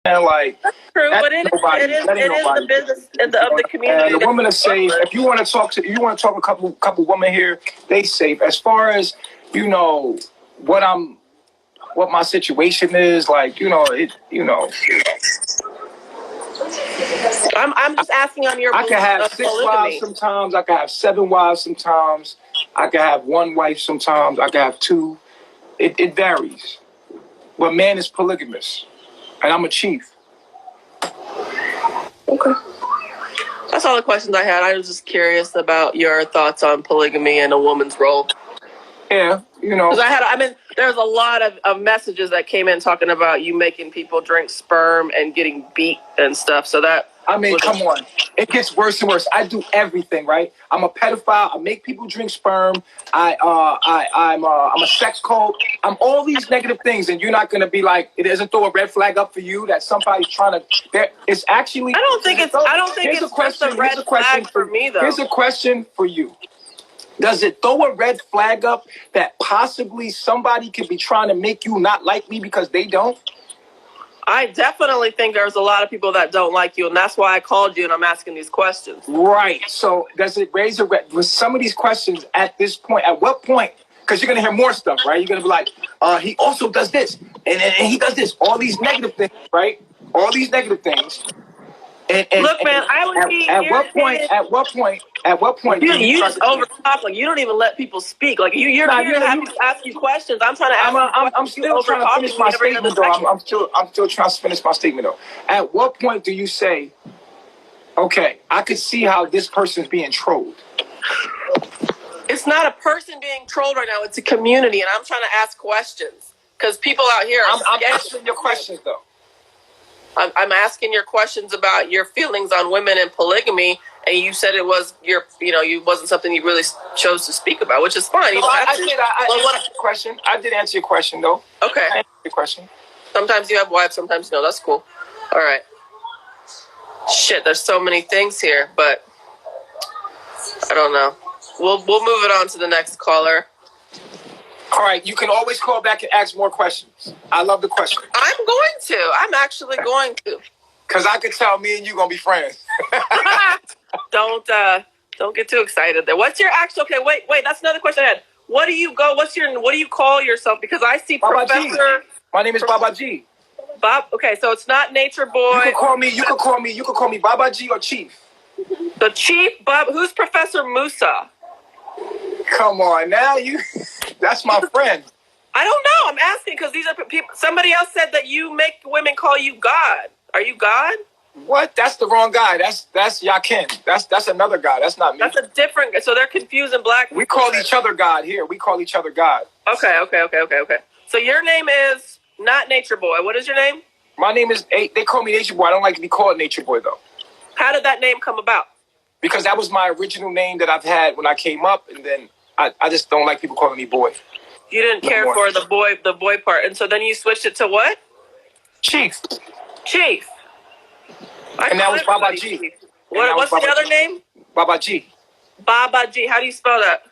And like, true, but it is the business of the community. And the women are safe. If you want to talk a couple women here, they safe. As far as what my situation is, like I'm just asking on your. I can have 6 wives sometimes. I can have 7 wives sometimes. I can have 1 wife sometimes. I can have 2. It varies. But man is polygamous, and I'm a chief. Okay. That's all the questions I had. I was just curious about your thoughts on polygamy and a woman's role. Yeah, Because there's a lot of messages that came in talking about you making people drink sperm and getting beat and stuff. So that. Come on. It gets worse and worse. I do everything, right? I'm a pedophile. I make people drink sperm. I'm a sex cult. I'm all these negative things, and you're not gonna be like, it doesn't throw a red flag up for you that somebody's trying to. It's actually. I don't think it's just a red flag for me though. Here's a question for you. Does it throw a red flag up that possibly somebody could be trying to make you not like me because they don't? I definitely think there's a lot of people that don't like you, and that's why I called you and I'm asking these questions. Right. So does it raise with some of these questions at this point? At what point? Because you're going to hear more stuff, right? You're going to be like, he also does this, and he does this. All these negative things, right? All these negative things. Look, man, I would be At what point? You just overtalk. Like, you don't even let people speak. Like, you're here to have me ask you questions. I'm trying to ask I'm still trying to finish my statement, though. I'm still trying to finish my statement, though. At what point do you say, okay, I could see how this person's being trolled? It's not a person being trolled right now. It's a community, and I'm trying to ask questions. Because people out here are I'm answering your questions, though. I'm asking your questions about your feelings on women and polygamy, and you said it was you wasn't something you really chose to speak about, which is fine. I answered your question. I did answer your question, though. Okay. I answered your question. Sometimes you have wives, sometimes no. That's cool. All right. Shit, there's so many things here, but I don't know. We'll move it on to the next caller. All right, you can always call back and ask more questions. I love the question. I'm actually going to. Because I could tell me and you going to be friends. Don't get too excited there. What's your actual... Okay, wait, that's another question I had. What do you call yourself? Because I see Baba Professor... G. My name is Baba G. Bob, okay, so it's not Nature Boy. You can call me Baba G or Chief. The Chief Bob, who's Professor Musa? Come on, now that's my friend. I don't know. I'm asking because these are people. Somebody else said that you make women call you God. Are you God? What? That's the wrong guy. That's Yakin. That's another guy. That's not me. That's a different guy. So they're confusing black people. We call each other God here. We call each other God. Okay. So your name is not Nature Boy. What is your name? My name is... They call me Nature Boy. I don't like to be called Nature Boy, though. How did that name come about? Because that was my original name that I've had when I came up, and then I just don't like people calling me boy. You didn't care for the boy part, and so then you switched it to what? Chief. And that was Baba G. What's the other name? Baba G. Baba G. How do you spell that?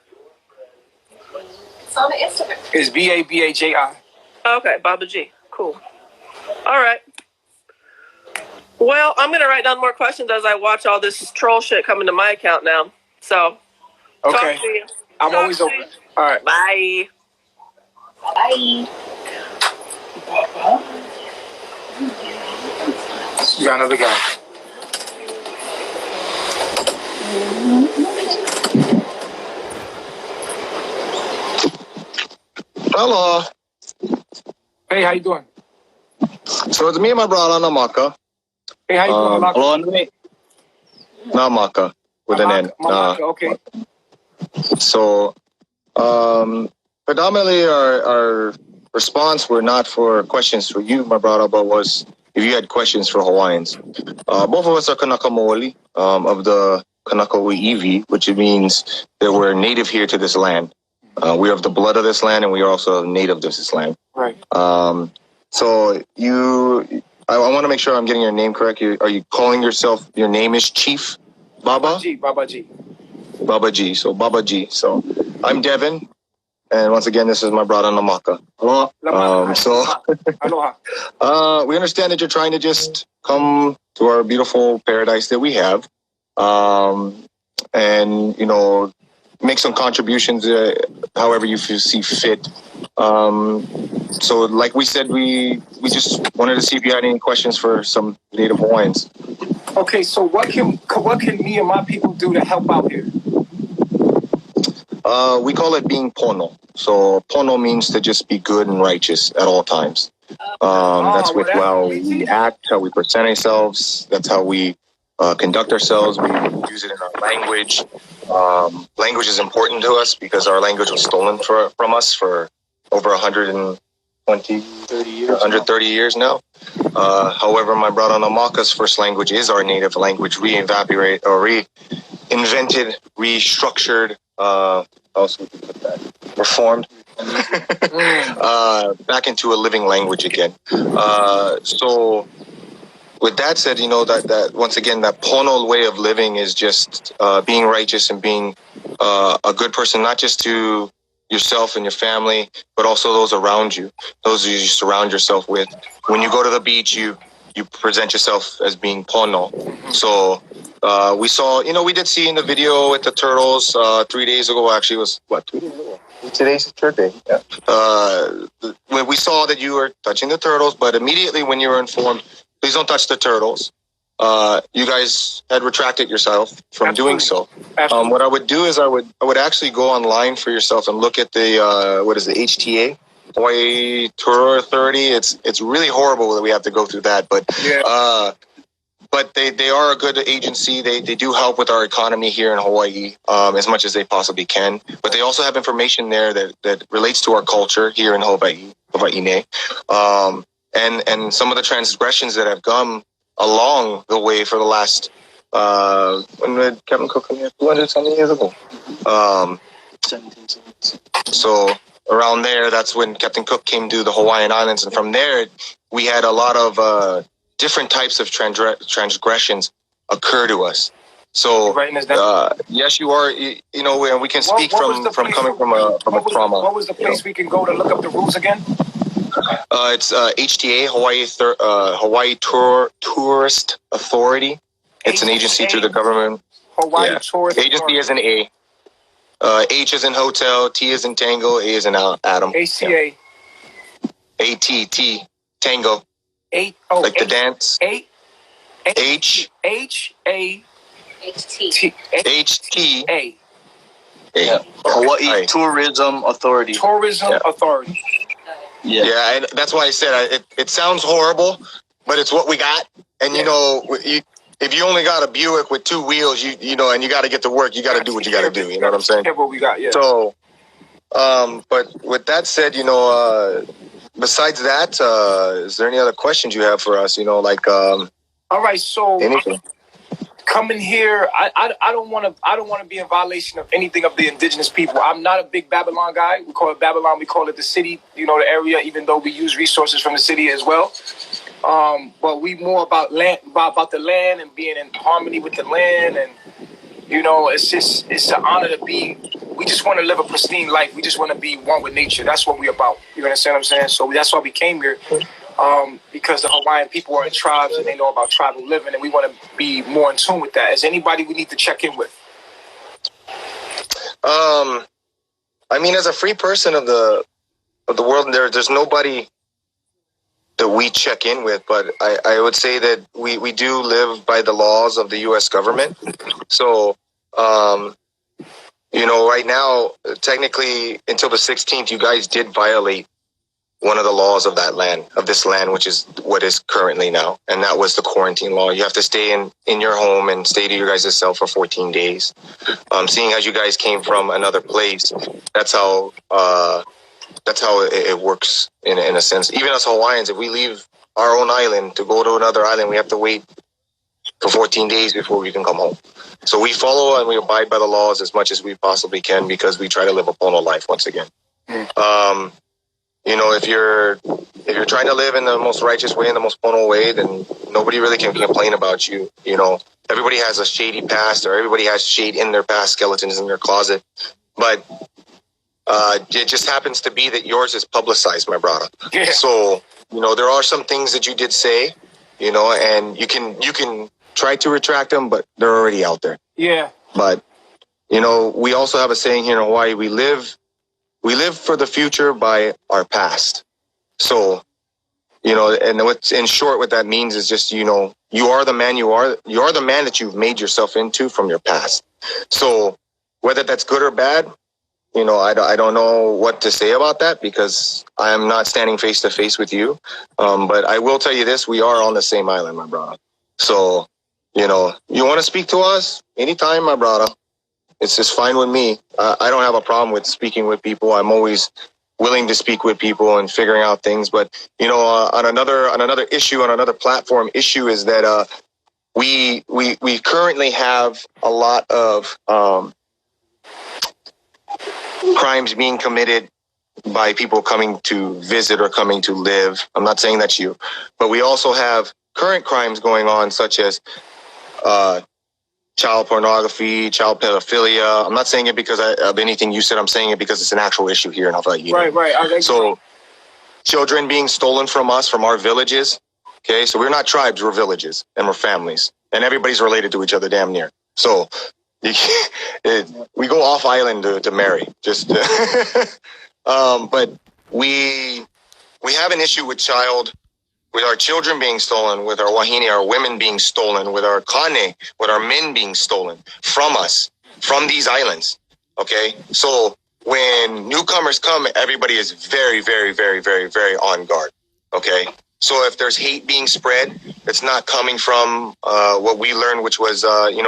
It's on the Instagram. It's Babaji. Okay, Baba G. Cool. All right. Well, I'm going to write down more questions as I watch all this troll shit come into my account now. So, okay. Talk to you. I'm always open. All right. Bye. Bye. You got another guy. Hello. Hey, how you doing? So it's me and my brother Namaka. Hey, how you doing, Namaka? Hello, Namaka with an N. Namaka, okay. So, predominantly our response were not for questions for you, my brother, but was if you had questions for Hawaiians. Both of us are Kanaka Mo'oli, of the Kanaka Iwi, which means that we're native here to this land. We are of the blood of this land, and we are also native to this land. Right. So I want to make sure I'm getting your name correct. Are you calling yourself, your name is Chief Baba? Baba G. Baba G. So Baba G. So I'm Devin, And once again, this is my brother Namaka. Aloha. We understand that you're trying to just come to our beautiful paradise that we have, and make some contributions however you see fit. So, like we said, we just wanted to see if you had any questions for some Native Hawaiians. Okay, so what can me and my people do to help out here? We call it being pono. So pono means to just be good and righteous at all times. That's with how we act, how we present ourselves. That's how we conduct ourselves. We use it in our language. Language is important to us because our language was stolen from us for over 130 years now. However, my brother Namaka's first language is our native language, reinvented, restructured, reformed, back into a living language again. So with that said, that once again, that pono way of living is just being righteous and being a good person, not just to yourself and your family, but also those around you, those you surround yourself with. When you go to the beach, you present yourself as being pono. So we saw, we did see in the video with the turtles 3 days ago. Actually, it was 2 days ago? Today's church day. Yeah. When we saw that you were touching the turtles, but immediately when you were informed, please don't touch the turtles, you guys had retracted yourself from doing so. What I would do is I would actually go online for yourself and look at the the HTA, Hawaii Tour Authority. It's really horrible that we have to go through that, but but they are a good agency. They do help with our economy here in Hawaii as much as they possibly can. But they also have information there that relates to our culture here in Hawaii, and some of the transgressions that have come along the way for the last when did Captain Cook come here? 200 years ago. 1770s. So around there, that's when Captain Cook came to the Hawaiian Islands, and from there we had a lot of different types of transgressions occur to us. So yes, you are. And we can speak from coming from a trauma. What was the place we can go to look up the rules again? It's HTA, Hawaii Tourist Authority. It's an agency through the government. Hawaii Tourist Agency is an A. H is in hotel, T is in tango, A is in Adam. ACA. ATT, tango. Like the dance. H A Hawaii Tourism Authority. Authority. Yeah, and that's why I said it sounds horrible, but it's what we got. And if you only got a Buick with 2 wheels, and you got to get to work, you got to do what you got to do. You know what I'm saying? What we got, yeah. So, but with that said, besides that, is there any other questions you have for us? All right, so anything. Coming here, I don't want to be in violation of anything of the indigenous people. I'm not a big Babylon guy. We call it Babylon. We call it the city, the area, even though we use resources from the city as well. But we more about land, about the land and being in harmony with the land. And, it's an honor to be. We just want to live a pristine life. We just want to be one with nature. That's what we're about. You understand what I'm saying? So that's why we came here. Because the Hawaiian people are in tribes and they know about tribal living, and we want to be more in tune with that. Is anybody we need to check in with? As a free person of the world, there's nobody that we check in with, but I would say that we do live by the laws of the U.S. government. So, right now, technically, until the 16th, you guys did violate one of the laws of this land, which is what is currently now. And that was the quarantine law. You have to stay in your home and stay to your guys' self for 14 days. Seeing as you guys came from another place, that's how it works in a sense. Even as Hawaiians, if we leave our own island to go to another island, we have to wait for 14 days before we can come home. So we follow and we abide by the laws as much as we possibly can because we try to live a pono life once again. If you're trying to live in the most righteous way, in the most pono way, then nobody really can complain about you. Everybody has a shady past, or everybody has shade in their past, skeletons in their closet. But It just happens to be that yours is publicized, my brother. Yeah. So, there are some things that you did say, and you can try to retract them, but they're already out there. Yeah. But, we also have a saying here in Hawaii, we live for the future by our past. So, and in short, what that means is just, you are the man you are the man that you've made yourself into from your past. So whether that's good or bad, I don't know what to say about that because I am not standing face to face with you. But I will tell you this, we are on the same island, my brother. So, you want to speak to us anytime, my brother. It's just fine with me. I don't have a problem with speaking with people. I'm always willing to speak with people and figuring out things. But, on another issue, on another platform issue is that we currently have a lot of crimes being committed by people coming to visit or coming to live. I'm not saying that's you, but we also have current crimes going on, such as child pornography, child pedophilia. I'm not saying it because of anything you said. I'm saying it because it's an actual issue here in Hawaii. Right. So children being stolen from us, from our villages. Okay, so we're not tribes, we're villages, and we're families, and everybody's related to each other damn near. So we go off island to marry. Just, but we have an issue with our children being stolen, with our wahine, our women being stolen, with our kane, with our men being stolen from us, from these islands. Okay, so when newcomers come, everybody is very, very, very, very, very on guard. Okay. So if there's hate being spread, it's not coming from what we learned, which was,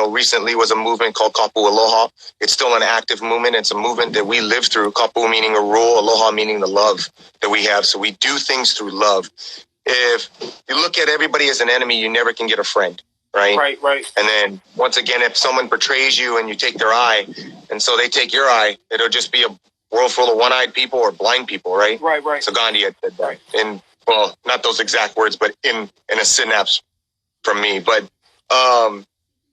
recently was a movement called Kapu Aloha. It's still an active movement. It's a movement that we live through. Kapu meaning a rule, aloha meaning the love that we have. So we do things through love. If you look at everybody as an enemy, you never can get a friend, right? Right. And then once again, if someone betrays you and you take their eye, and so they take your eye, it'll just be a world full of one-eyed people or blind people, right? Right. So Gandhi had said that. Right. And well, not those exact words, but in a synapse from me. But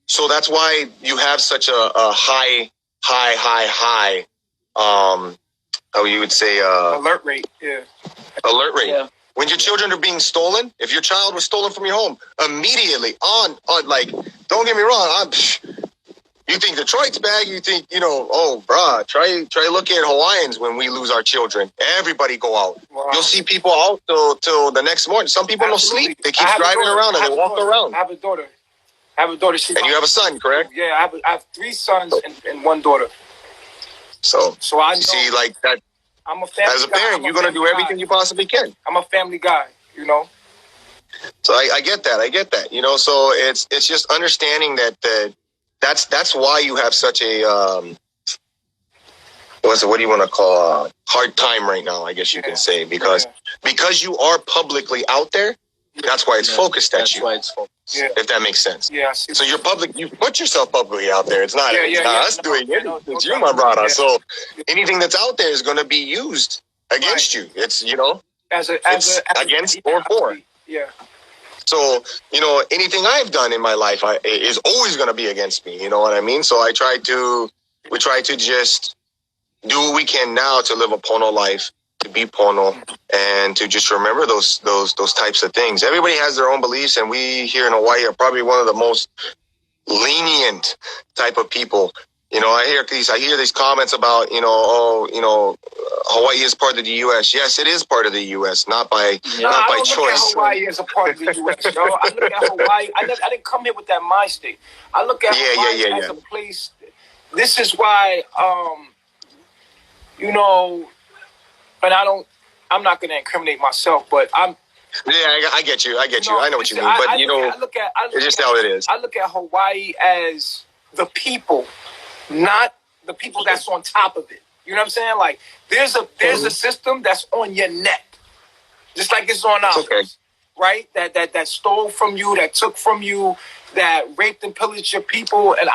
so that's why you have such a high, how you would say, alert rate. Yeah. Alert rate. Yeah. When your children are being stolen, if your child was stolen from your home, immediately on like, don't get me wrong, you think Detroit's bad, you think, try look at Hawaiians when we lose our children. Everybody go out. Wow. You'll see people out till the next morning. Some people don't sleep. They keep driving around and they walk around. I have a daughter. And you have a son, correct? Yeah, I have 3 sons and 1 daughter. So I know, see, like that, I'm a family as a parent, guy. you're going to do everything you possibly can. I'm a family guy, So I get that, so it's just understanding that that's why you have such a what do you want to call a hard time right now, I guess you can say, because you are publicly out there. That's why it's focused at you. That's why it's focused. Yeah. If that makes sense. Yeah. So you're public. You put yourself publicly out there. It's not us doing it. It's you, my brother. Yeah. So anything that's out there is going to be used against you. It's it's against or for. Yeah. So, anything I've done in my life is always going to be against me. You know what I mean? So we try to just do what we can now to live a pono life, to be pono, and to just remember those types of things. Everybody has their own beliefs, and we here in Hawaii are probably one of the most lenient type of people. I hear these comments about, Hawaii is part of the U.S. Yes, it is part of the U.S., not by choice. Look at Hawaii as a part of the U.S., yo. I look at Hawaii. I didn't come here with that mind state. I look at Hawaii as a place. This is why, and I'm not going to incriminate myself, but I'm. Yeah, I get you. I know what you mean, but it's just how it is. I look at Hawaii as the people, not the people that's on top of it. You know what I'm saying? Like there's a system that's on your neck, just like it's on ours, right? That stole from you, that took from you, that raped and pillaged your people, and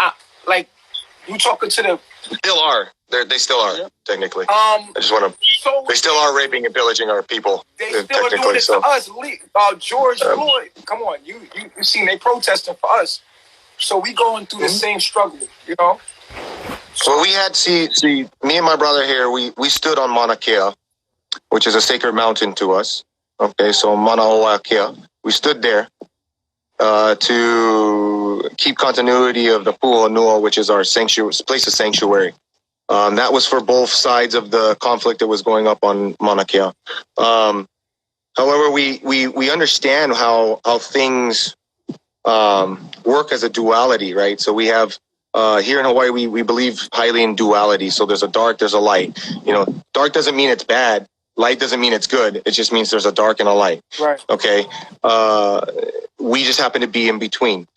you talking to the. Still are. They still are, technically. I just want to. They still are raping and pillaging our people. They still are doing it to us. George Floyd, come on, you seen they protesting for us, so we going through the same struggle, Well, we had see me and my brother here. We stood on Mauna Kea, which is a sacred mountain to us. Okay, so Mauna Kea. We stood there to keep continuity of the Pu'uhonua, which is our sanctuary, place of sanctuary. That was for both sides of the conflict that was going up on Mauna Kea. However, we understand how things work as a duality, right? So we have here in Hawaii, we believe highly in duality. So there's a dark, there's a light. You know, dark doesn't mean it's bad. Light doesn't mean it's good. It just means there's a dark and a light. Right. Okay. We just happen to be in between.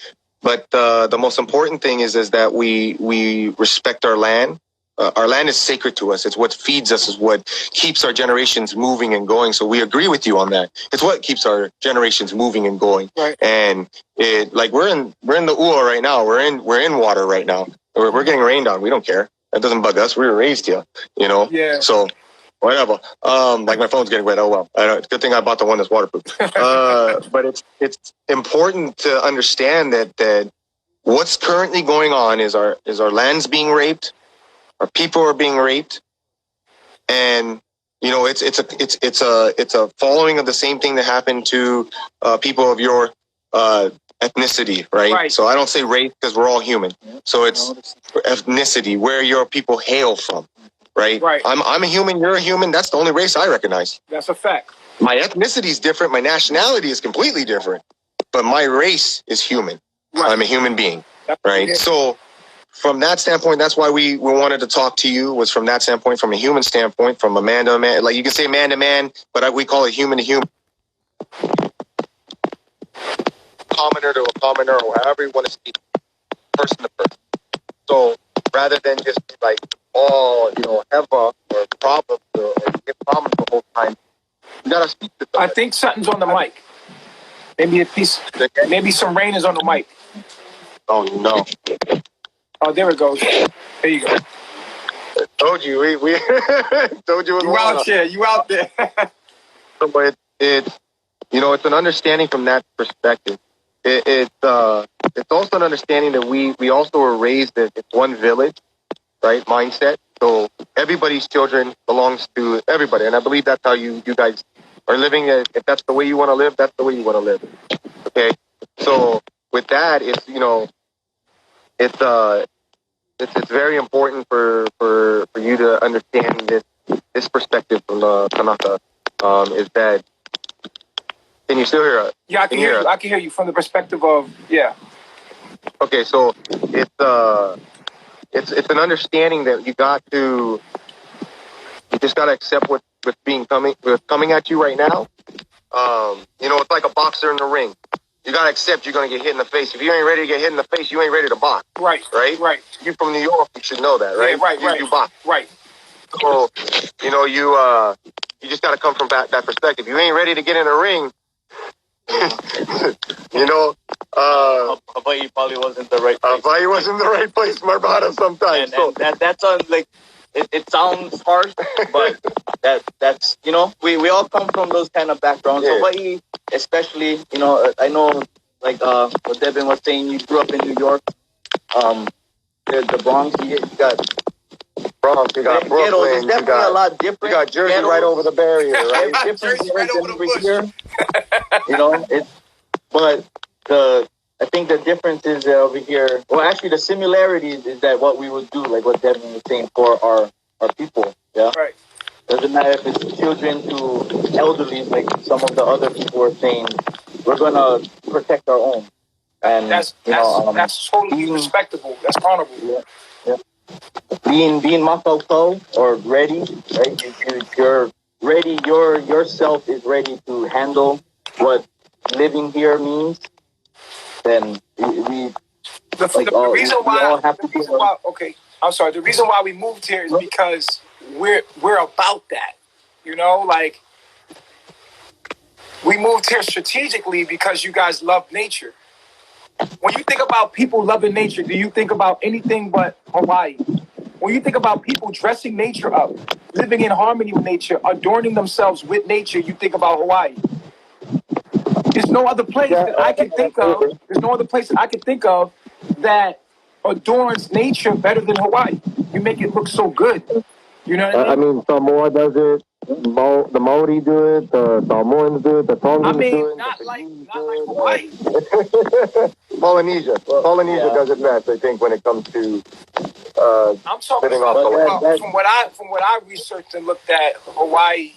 But the most important thing is that we respect our land. Our land is sacred to us. It's what feeds us. It's what keeps our generations moving and going. So we agree with you on that. It's what keeps our generations moving and going. Right. And it, like, we're in the ua right now. We're in water right now. We're getting rained on. We don't care. That doesn't bug us. We were raised here. You know. Yeah. So whatever. Like, my phone's getting wet. Oh well. It's a good thing I bought the one that's waterproof. But it's important to understand that what's currently going on is our lands being raped. Our people are being raped, and you know it's a following of the same thing that happened to people of your ethnicity, right? Right. So I don't say race because we're all human. So it's ethnicity, where your people hail from, right? Right. I'm a human. You're a human. That's the only race I recognize. That's a fact. My ethnicity is different. My nationality is completely different, but my race is human. Right. I'm a human being, That's right? it. So from that standpoint, that's why we wanted to talk to you, was from that standpoint, from a human standpoint, from a man to man. Like, you can say man to man, but we call it human to human. Commoner to a commoner, or however you want to speak, person to person. So rather than just be like, oh, you know, have or problems or get problems the whole time, you gotta speak to them. I think something's on the mic. Maybe some rain is on the mic. Oh no. Oh, there it goes. There you go. Told you, we told you it was You out there. You out there. But it's it's an understanding from that perspective. It's also an understanding that we also were raised that it's one village, right? Mindset. So everybody's children belongs to everybody, and I believe that's how you guys are living. If that's the way you want to live, that's the way you want to live. Okay. So with that, it's very important for you to understand this perspective from Tanaka. Is that, can you still hear us? Yeah, I can hear you. I can hear you from the perspective of, yeah. Okay, so it's an understanding that you just gotta accept what's coming at you right now. It's like a boxer in the ring. You gotta accept you're gonna get hit in the face. If you ain't ready to get hit in the face, you ain't ready to box. Right. Right? Right. You from New York, you should know that, right? Yeah, right. You box. Right. So, you just gotta come from that perspective. You ain't ready to get in the ring. Hawaii probably wasn't the right place. Hawaii wasn't the right place, my brother, sometimes. And that sounds like, it sounds harsh, but that's we all come from those kind of backgrounds. Yeah. Hawaii, especially, I know, like what Devin was saying, you grew up in New York, the Bronx, you got Bronx, you got Brooklyn, ghettos, it's definitely a lot different. You got Jersey ghettos, right over the barrier, right? Jersey right over the bush. But I think the difference is over here. Well, actually, the similarities is that what we would do, like what Devin was saying, for our people. Yeah. Right. Doesn't matter if it's children to elderly, like some of the other people are saying. We're gonna protect our own, and that's totally respectable. That's honorable. Yeah. Being makauko or ready, right? You're ready. Yourself is ready to handle what living here means. Then the reason why okay, I'm sorry. The reason why we moved here is because we're about that. Like, we moved here strategically because you guys love nature. When you think about people loving nature, do you think about anything but Hawaii? When you think about people dressing nature up, living in harmony with nature, adorning themselves with nature, you think about Hawaii. There's no other place that I can think of. There's no other place that I can think of that adorns nature better than Hawaii. You make it look so good. You know what I mean? Samoa does it. The Maori do it. The Samoans do it. The Tongans do it. Not like Hawaii. Polynesia. Polynesia does it best, I think, when it comes to I'm talking living off about from what I researched and looked at. Hawaii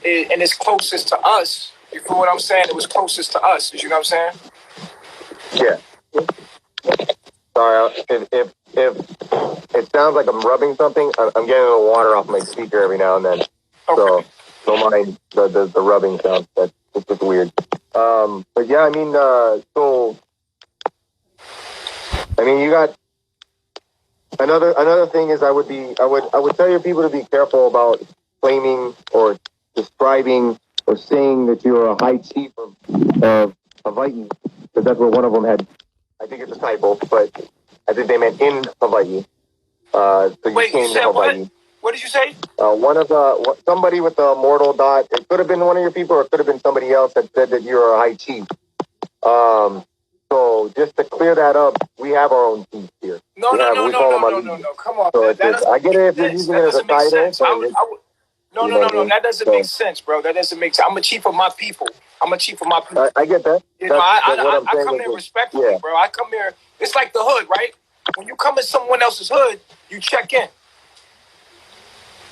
and it's closest to us. You feel what I'm saying? It was closest to us. You know what I'm saying? Yeah. Sorry, if it sounds like I'm rubbing something, I'm getting a little water off my speaker every now and then. Okay. So don't mind the rubbing sound. That's just weird. But yeah, I mean, you got another thing is I would tell your people to be careful about claiming or describing or saying that you're a high chief of Hawaii, because that's what one of them had. I think it's a typo, but I think they meant in Hawaii. So wait, you said Hawaii. What did you say? Somebody with the mortal dot. It could have been one of your people, or it could have been somebody else that said that you're a high chief. So just to clear that up, we have our own chiefs here. No. Come on. So I get it if you're using it as a title. No. That doesn't make sense, bro. That doesn't make sense. I'm a chief of my people. I get that. I come here respectfully, bro. I come here. It's like the hood, right? When you come in someone else's hood, you check in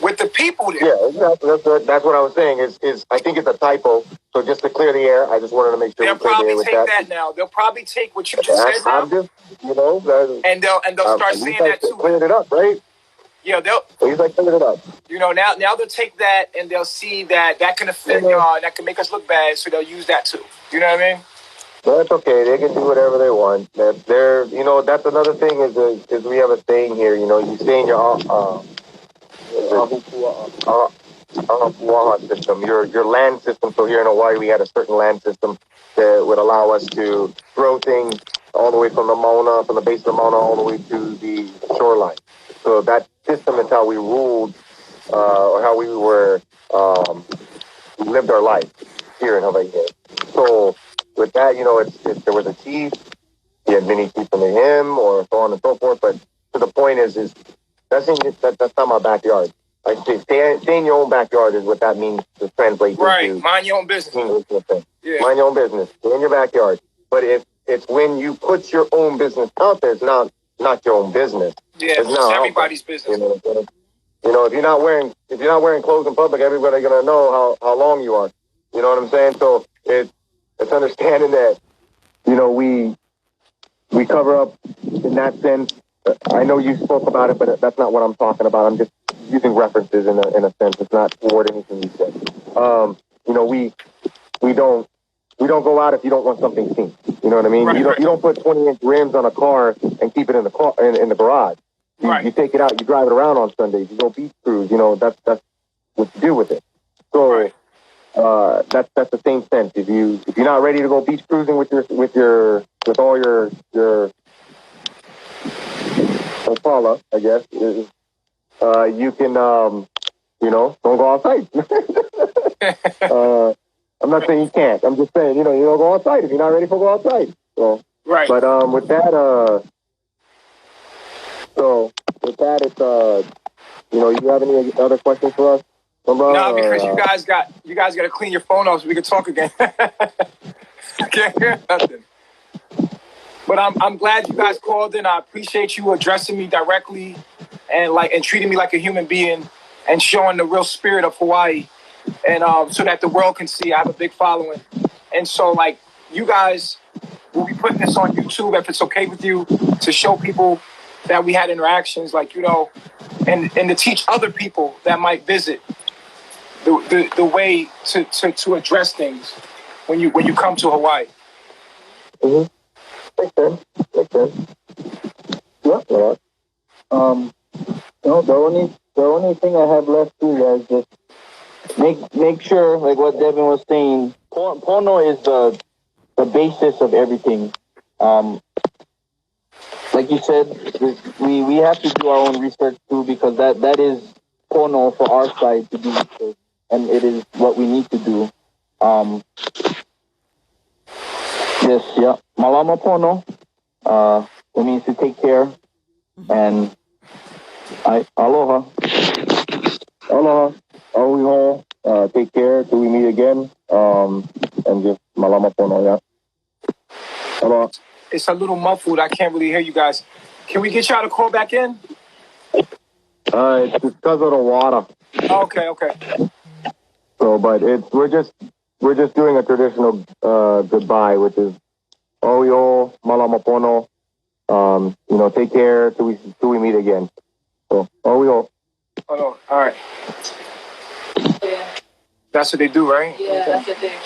with the people there. Yeah, exactly. That's what I was saying. Is I think it's a typo. So just to clear the air, I just wanted to make sure they'll probably take that now. They'll probably take what you just said now. And they'll start saying that too. Cleared it up, right? Yeah, He's like cleared it up. You know, now they'll take that and they'll see that can offend y'all, that can make us look bad, so they'll use that too. You know what I mean? That's okay. They can do whatever they want. They're that's another thing is we have a saying here. You say in your system, your land system. So here in Hawaii, we had a certain land system that would allow us to throw things all the way from the base of the Mauna, all the way to the shoreline. So that system is how we ruled, or how we were, we lived our life here in Hawaii. So with that, there was a chief, he had many chiefs under him, or so on and so forth. But to the point is that's not my backyard. I say stay in your own backyard is what that means to translate. Right, mind your own business. Yeah. Mind your own business. Stay in your backyard. But it's when you put your own business out there, it's not your own business. Yeah, it's everybody's business. If you're not wearing clothes in public, everybody's gonna know how long you are. You know what I'm saying? So it's understanding that we cover up in that sense. I know you spoke about it, but that's not what I'm talking about. I'm just using references in a sense. It's not toward anything you said. We don't go out if you don't want something seen. You know what I mean? Right, you don't put 20-inch rims on a car and keep it in the car in the garage. You take it out. You drive it around on Sundays. You go beach cruise. That's what you do with it. So that's the same sense. If you're not ready to go beach cruising with all your Impala, I guess you can don't go outside. I'm not saying you can't. I'm just saying, you don't go outside if you're not ready for go outside. So, right. But with that, it's you have any other questions for us? No, because you guys got to clean your phone off so we can talk again. Can't hear nothing. But I'm glad you guys called in. I appreciate you addressing me directly and treating me like a human being and showing the real spirit of Hawaii. And so that the world can see I have a big following. And so, you guys will be putting this on YouTube if it's okay with you to show people that we had interactions, and to teach other people that might visit the way to address things when you come to Hawaii. Mm-hmm. Makes sense. Yeah. The only thing I have left to you guys just make sure, like what Devin was saying, Pono is the basis of everything. Like you said, we have to do our own research too, because that is Pono for our side to do research, and it is what we need to do. Yes, yeah. Malama Pono. it means to take care. And aloha. Aloha. Aui take care till we meet again. And just malama pono, yeah. Aloha. It's a little muffled. I can't really hear you guys. Can we get y'all to call back in? It's because of the water. Okay. So, but we're just doing a traditional goodbye, which is Oyo, Malamapono. Take care till we meet again. So Oyo. Oh no. All right. That's what they do, right? Yeah, that's the thing.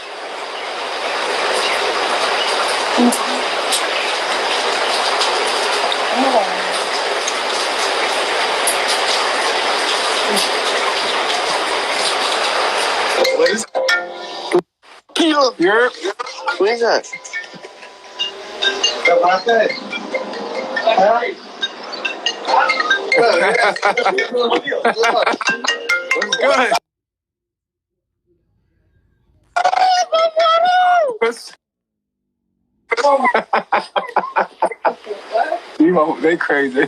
What is You're Who is that? What's good? You know, they crazy.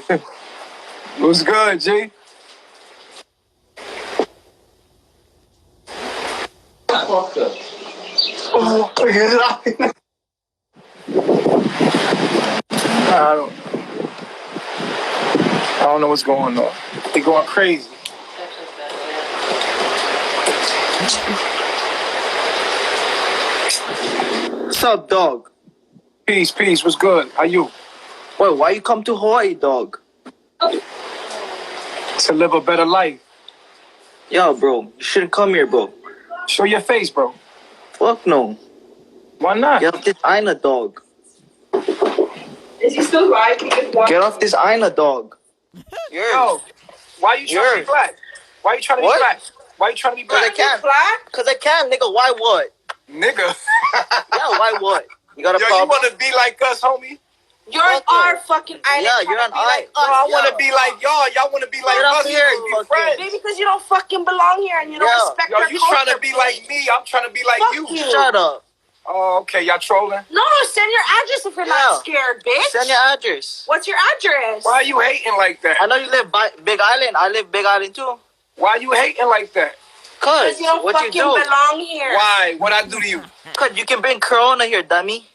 What's good, G? I don't know what's going on. They going crazy. What's up, dog? Peace. What's good? How you? Wait, why you come to Hawaii, dog? To live a better life. Yo, bro, you shouldn't come here, bro. Show your face, bro. Fuck no. Why not? Get off this Aina, dog. Is he still right? Get off this Aina, dog. Yo, why you trying to be black? Why you trying to be What? black? Why you trying to be black? Cause I can, nigga. Why what? Nigga. Yeah, why what? You got a Yo, problem? you want to be like us, homie? You're on our fucking island. Yeah, you're on like No, I want to be like y'all. Y'all want to be like Get up us. here, You you friends. Maybe because you don't fucking belong here and you don't Yeah. respect Yo, our you culture. trying to be like me. I'm trying to be like Fuck you. you. Shut up. Oh, okay. Y'all trolling? No, send your address if you're Yeah. not scared, bitch. Send your address. What's your address? Why are you hating like that? I know you live by Big Island. I live Big Island too. Why are you hating like that? Cause Because you don't what you fucking do? belong here. Why? What I do to you? Cause you can bring Corona here, dummy.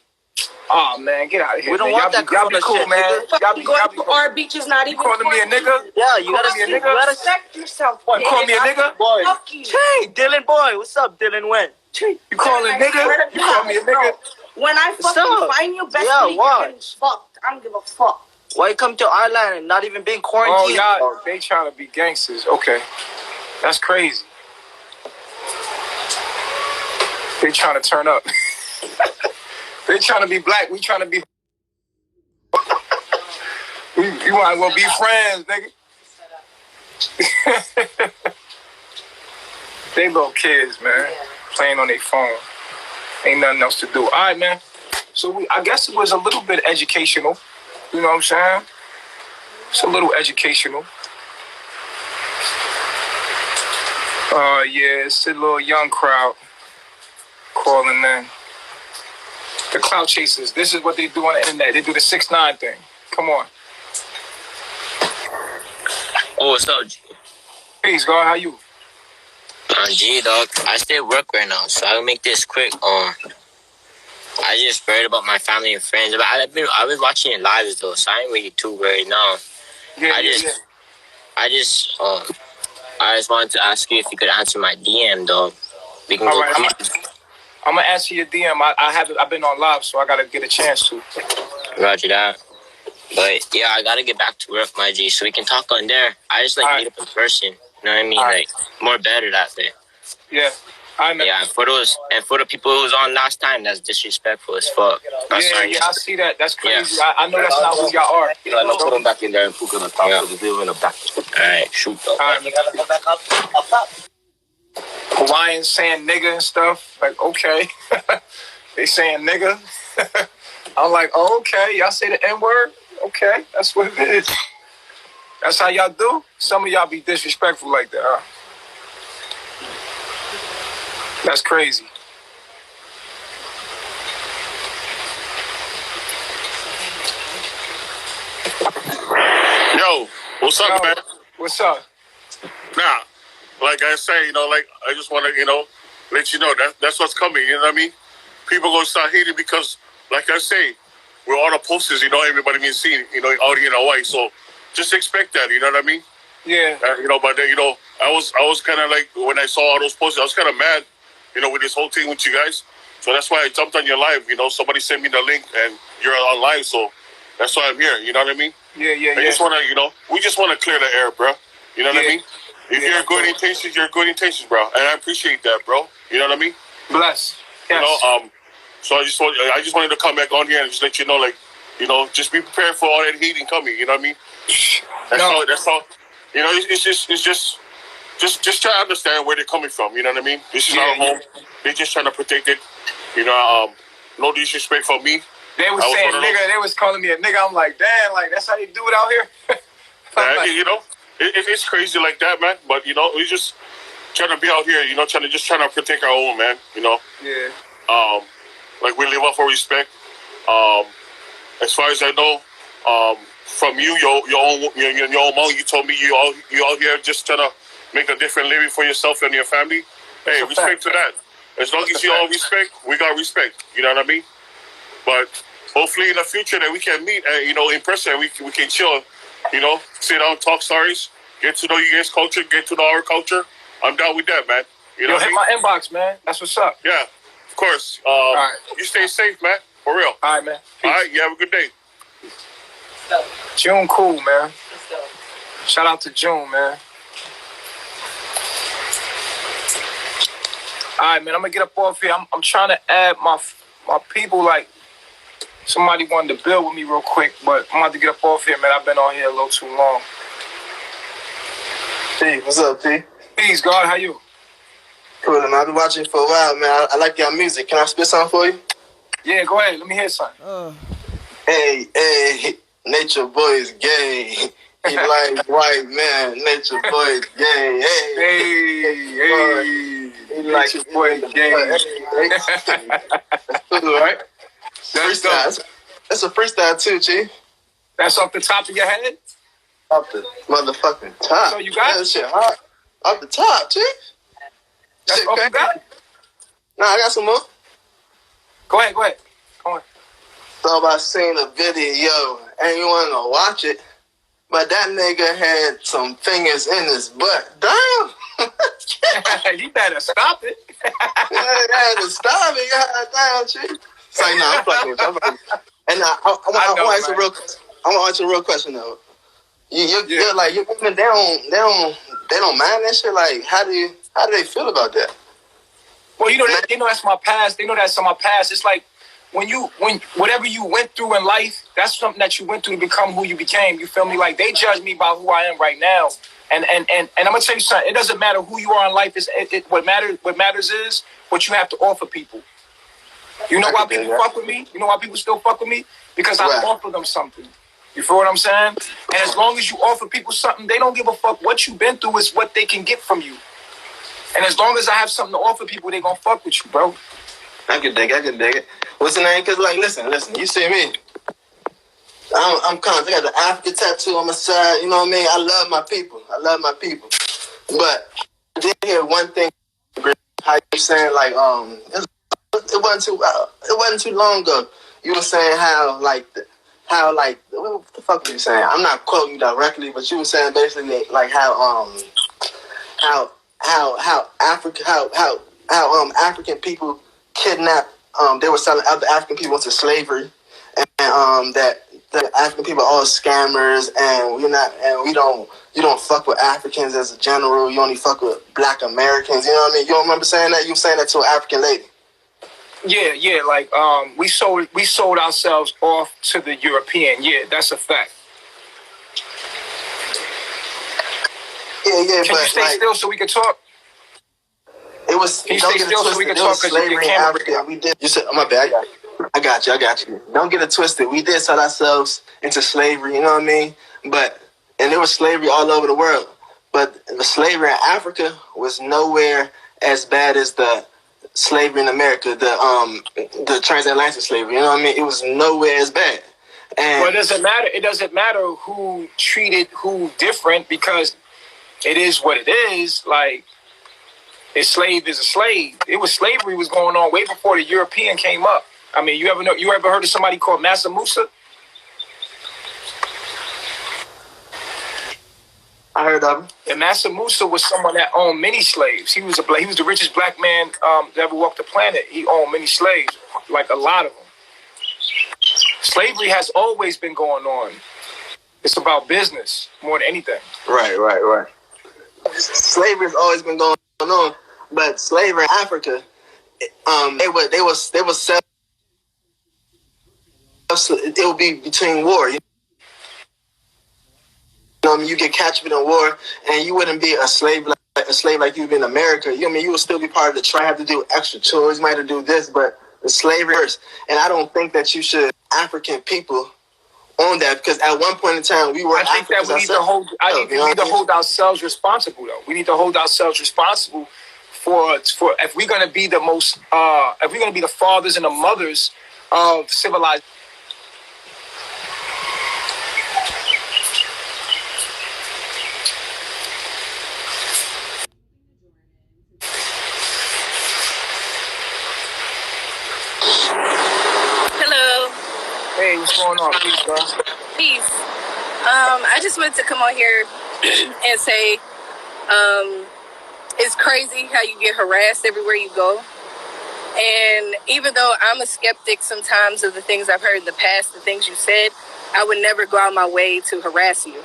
Oh, man. Get out of here. We don't man. want that Y'all be corona cool, shit, man. nigga. Y'all be Going to cool. our beach is not You even calling me a nigga? Yeah, you gotta me a see. You nigga? gotta Respect yourself, What, bitch. call me a nigga? boy. Fuck you. Hey, Dylan boy, what's up, Dylan? When? You calling nigga? You call me a nigga? When I fucking up? find you, best Yeah, believe you're watch. getting fucked. I don't give a fuck. Why you come to our island and not even being Oh, quarantined? y'all, they trying to be gangsters. Okay. That's crazy. They trying to turn up. They trying to be black. We trying to be... You might as well be friends, nigga. They little kids, man. Playing on their phone. Ain't nothing else to do. All right, man. So I guess it was a little bit educational. You know what I'm saying? It's a little educational. Yeah, it's a little young crowd calling in. The clout chasers. This is what they do on the internet. They do the 6ix9ine thing. Come on. Oh, what's up, G? Peace, God. How you? G, dog. I stay at work right now, so I'll make this quick. I just worried about my family and friends. But I've been watching your lives though, so I ain't really too worried now. Yeah, I just wanted to ask you if you could answer my DM, dog. We can All go. right, I'm gonna answer your DM. I've been on live, so I gotta get a chance to. Roger that. But yeah, I gotta get back to work, my G, so we can talk on there. I just All meet up in person. You know what I mean? All right. Like more better that way. Yeah. I man. Yeah, for the people who was on last time, that's disrespectful as fuck. I'm sorry. I see that. That's crazy. Yeah. I know that's not who y'all are. Let's put them back in there and put them on top because they were in the back. Alright, shoot though. You gotta go back up top. Hawaiians saying nigga and stuff. Like, okay. They saying nigga. I'm like, oh, okay. Y'all say the N-word? Okay. That's what it is. That's how y'all do? Some of y'all be disrespectful like that, huh? That's crazy. What's up, man? What's up? Nah, like I say, like I just want to, let you know that's what's coming. You know what I mean? People gonna start hating because, like I say, we're all the posters. Everybody being seen. Out here in Hawaii. So just expect that. You know what I mean? Yeah. But then, I was kind of like when I saw all those posters, I was kind of mad. With this whole thing with you guys. So that's why I jumped on your live. Somebody sent me the link and you're on live. So that's why I'm here. You know what I mean? Yeah. I just want to, we just want to clear the air, bro. You know what I mean? If you're good intentions, you're good intentions, bro. And I appreciate that, bro. You know what I mean? Bless. Yes. So I just wanted to come back on here and just let you know, like, just be prepared for all that heating coming. You know what I mean? That's all. It's just try to understand where they're coming from. You know what I mean? This is our home. They're just trying to protect it. No disrespect for me. They was saying nigga. They was calling me a nigga. I'm like, damn, like that's how you do it out here. It's crazy like that, man. But we just trying to be out here. Trying to protect our own, man. Yeah. Like we live up for respect. As far as I know, from you, your own mom, you told me you all here just trying to make a different living for yourself and your family. Hey, respect to that. As long as you all respect, we got respect. You know what I mean? But hopefully in the future that we can meet, in person, we can chill. Sit down, talk stories, get to know you guys' culture, get to know our culture. I'm down with that, man. Hit my inbox, man. That's what's up. Yeah, of course. All right. You stay safe, man. For real. All right, man. Peace. All right, you have a good day. June cool, man. Shout out to June, man. All right, man. I'm gonna get up off here. I'm trying to add my people. Like somebody wanted to build with me real quick, but I'm about to get up off here, man. I've been on here a little too long. Hey, what's up, T? Peace, God. How you? Cool, man. I've been watching you for a while, man. I like your music. Can I spit something for you? Yeah, go ahead. Let me hear something. Hey, nature boy is gay. He like white man. Nature boy is gay. Hey. He like nature boy is gay. That's cool, right? Freestyle. That's a freestyle too, Chief. That's off the top of your head? Off the motherfucking top. So you got that shit hot. Off the top, Chief. That's all you got? Nah, I got some more. Go ahead. Come on. So I seen a video, and you want to watch it, but that nigga had some fingers in his butt. Damn. You better stop it. I had to stop it. God damn, Chief. It's like, nah, I'm fucking with you. And I want to ask a real question though. You're like, your women, they don't mind that shit. Like, how do they feel about that? Well, they know that's my past. They know that's my past. It's like when whatever you went through in life, that's something that you went through to become who you became. You feel me? Like they judge me by who I am right now. And I'm gonna tell you something. It doesn't matter who you are in life. What matters is what you have to offer people. You know why people fuck with me? You know why people still fuck with me? Because I offer them something. You feel what I'm saying? And as long as you offer people something, they don't give a fuck what you've been through. Is what they can get from you. And as long as I have something to offer people, they gonna fuck with you, bro. I can dig it. What's the name? Because, like, listen, you see me. I'm kind of, I got the African tattoo on my side, you know what I mean? I love my people. But I did hear one thing, how you saying, like, it wasn't too long ago. You were saying how what the fuck were you saying? I'm not quoting you directly, but you were saying basically, like, how African people kidnap, they were selling other African people into slavery, and that the African people are all scammers, and you don't fuck with Africans as a general. You only fuck with Black Americans. You know what I mean? You don't remember saying that? You were saying that to an African lady. Yeah. Like we sold ourselves off to the European. Yeah, that's a fact. Yeah. Can you stay still so we can talk? It was. Can you stay still so we can talk? Because your camera. We did. You said, "Oh, my bad." I got you. Don't get it twisted. We did sell ourselves into slavery. You know what I mean? And there was slavery all over the world. But the slavery in Africa was nowhere as bad as the slavery in America. The transatlantic slavery. You know what I mean? It was nowhere as bad. And well, it doesn't matter. It doesn't matter who treated who different because it is what it is. Like, a slave is a slave. Slavery was going on way before the European came up. I mean, you ever heard of somebody called Massa Musa? I heard of him. And Massa Musa was someone that owned many slaves. He was the richest black man that ever walked the planet. He owned many slaves, like a lot of them. Slavery has always been going on. It's about business more than anything. Right. Slavery has always been going on, but slavery in Africa, it would be between war. You get captured in war, and you wouldn't be a slave like you'd be in America. You would still be part of the tribe, have to do extra chores, you might have to do this, but the slavery first. And I don't think that you should African people on that, because at one point in time we were. I think that we need to hold. We need to hold ourselves responsible, though. We need to hold ourselves responsible for if we're going to be the most, if we're going to be the fathers and the mothers of civilized. Hey, what's going on? Peace, bro. Peace. I just wanted to come on here and say it's crazy how you get harassed everywhere you go. And even though I'm a skeptic sometimes of the things I've heard in the past, the things you said, I would never go out my way to harass you.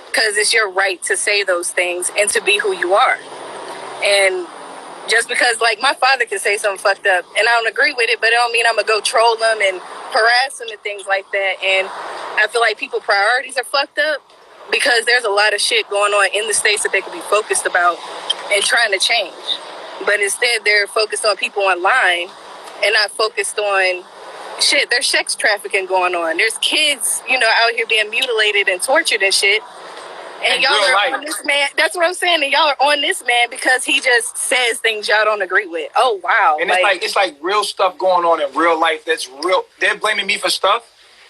Because it's your right to say those things and to be who you are. And just because, like, my father can say something fucked up and I don't agree with it, but it don't mean I'm going to go troll them and harass them and things like that. And I feel like people's priorities are fucked up because there's a lot of shit going on in the States that they could be focused about and trying to change. But instead, they're focused on people online and not focused on shit. There's sex trafficking going on. There's kids, out here being mutilated and tortured and shit. And y'all are on this man. That's what I'm saying. And y'all are on this man because he just says things y'all don't agree with. Oh, wow. And it's like real stuff going on in real life. That's real. They're blaming me for stuff.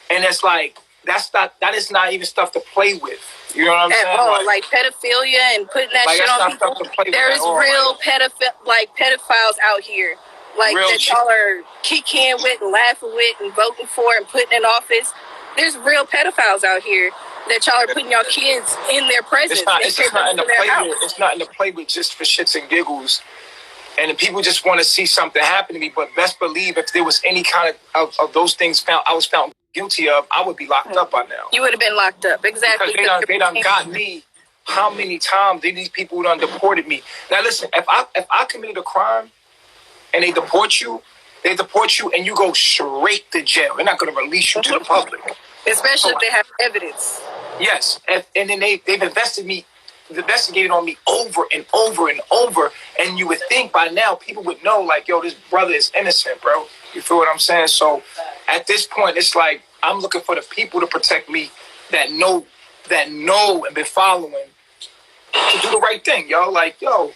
And it's like, that is not even stuff to play with. You know what I'm saying? At all. Like pedophilia and putting that shit on people. There is real pedophiles out here. Like real that y'all are kicking with and laughing with and voting for and putting in office. There's real pedophiles out here that y'all are putting your kids in their presence. It's not in the play with just for shits and giggles. And people just want to see something happen to me. But best believe if there was any kind of those things I was found guilty of, I would be locked up by now. You would have been locked up, exactly. Because they done got me. How many times these people done deported me? Now listen, if I committed a crime and they deport you and you go straight to jail. They're not going to release you to the public. Especially if they have evidence. Yes, and then they've investigated on me over and over and over, and you would think by now people would know, like, yo, this brother is innocent, bro. You feel what I'm saying? So at this point, it's like I'm looking for the people to protect me that know and been following to do the right thing, yo. Like, yo,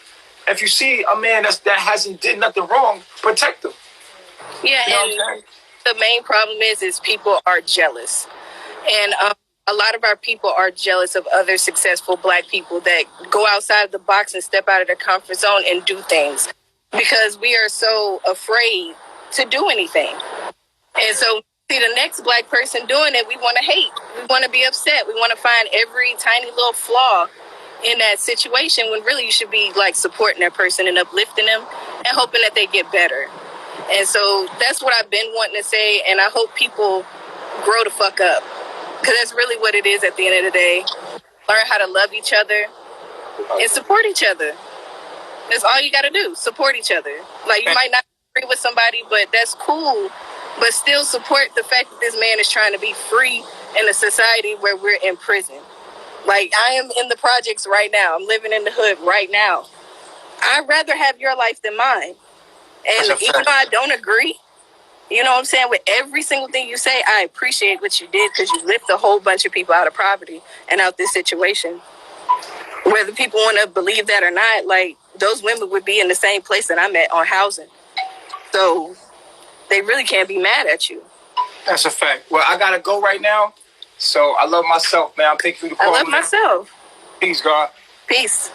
if you see a man that hasn't did nothing wrong, protect him. Yeah, you know, and the main problem is people are jealous. And a lot of our people are jealous of other successful black people that go outside of the box and step out of their comfort zone and do things because we are so afraid to do anything. And so see the next black person doing it, we want to hate. We want to be upset. We want to find every tiny little flaw in that situation when really you should be like supporting that person and uplifting them and hoping that they get better. And so that's what I've been wanting to say, and I hope people grow the fuck up. Because that's really what it is at the end of the day. Learn how to love each other and support each other. That's all you got to do. Support each other. Like, you might not agree with somebody, but that's cool. But still support the fact that this man is trying to be free in a society where we're in prison. Like, I am in the projects right now. I'm living in the hood right now. I'd rather have your life than mine. And even though I don't agree, you know what I'm saying, with every single thing you say, I appreciate what you did because you lifted a whole bunch of people out of poverty and out this situation. Whether people want to believe that or not, like, those women would be in the same place that I'm at on housing. So they really can't be mad at you. That's a fact. Well, I gotta go right now. So I love myself, man. I'm thanking you for the call. I love myself. Peace, God. Peace.